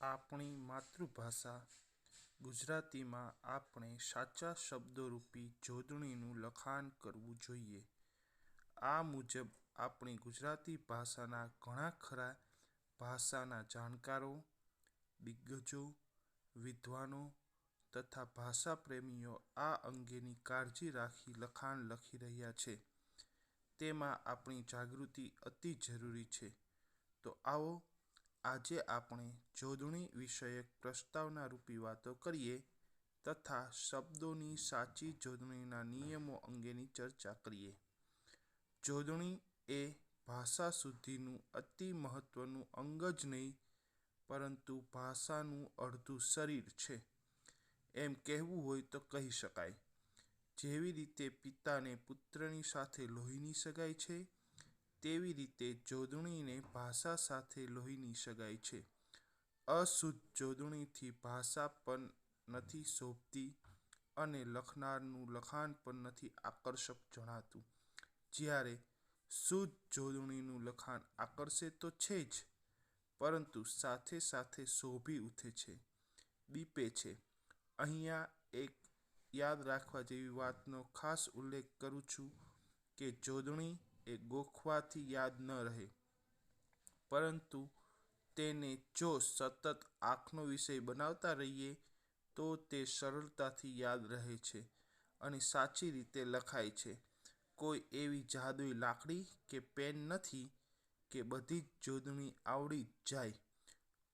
આપણી માતૃભાષા ગુજરાતીમાં આપણે સાચા શબ્દોરૂપી જોડણીનું લખાણ કરવું જોઈએ. આ મુજબ આપણી ગુજરાતી ભાષાના ઘણા ખરા ભાષાના જાણકારો, દિગ્ગજો, વિદ્વાનો તથા ભાષા પ્રેમીઓ આ અંગેની કાળજી રાખી લખાણ લખી રહ્યા છે. તેમાં આપણી જાગૃતિ અતિ જરૂરી છે. તો આવો આજે આપણે જોડણી વિષયક પ્રસ્તાવનારૂપી વાતો કરીએ તથા શબ્દોની સાચી જોડણીના નિયમો અંગેની ચર્ચા કરીએ. જોડણી એ ભાષા શુદ્ધિનું અતિ મહત્વનું અંગ જ નહીં પરંતુ ભાષાનું અડધું શરીર છે એમ કહેવું હોય તો કહી શકાય. જેવી રીતે પિતાને પુત્રની સાથે લોહીની સગાઈ છે તેવી રીતે જોડણીને ભાષા સાથે લોહીની સગાઈ છે. અશુદ્ધ જોડણીથી ભાષા પણ નથી શોભતી અને લખનારનું લખાણ પણ નથી આકર્ષક જણાતું. જ્યારે શુદ્ધ જોડણીનું લખાણ આકર્ષે તો છે જ પરંતુ સાથે સાથે શોભી ઉઠે છે, દીપે છે. અહીંયા એક યાદ રાખવા જેવી વાતનો ખાસ ઉલ્લેખ કરું છું કે જોડણી એ ગોખવાથી યાદ ન રહે પરંતુ તેને જો સતત આંખનો વિષય બનાવતા રહીએ તો તે સરળતાથી યાદ રહે છે અને સાચી રીતે લખાય છે. કોઈ એવી જાદુઈ લાકડી કે પેન નથી કે બધી જ જોડણી આવડી જ જાય.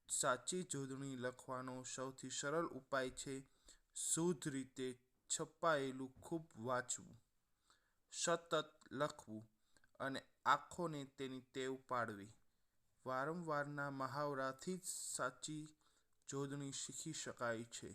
સાચી જોડણી લખવાનો સૌથી સરળ ઉપાય છે શુદ્ધ રીતે છપાયેલું ખૂબ વાંચવું, સતત લખવું અને આંખોને તેની ટેવ પાડવી. વારંવારના મહાવરાથી જ સાચી જોડણી શીખી શકાય છે.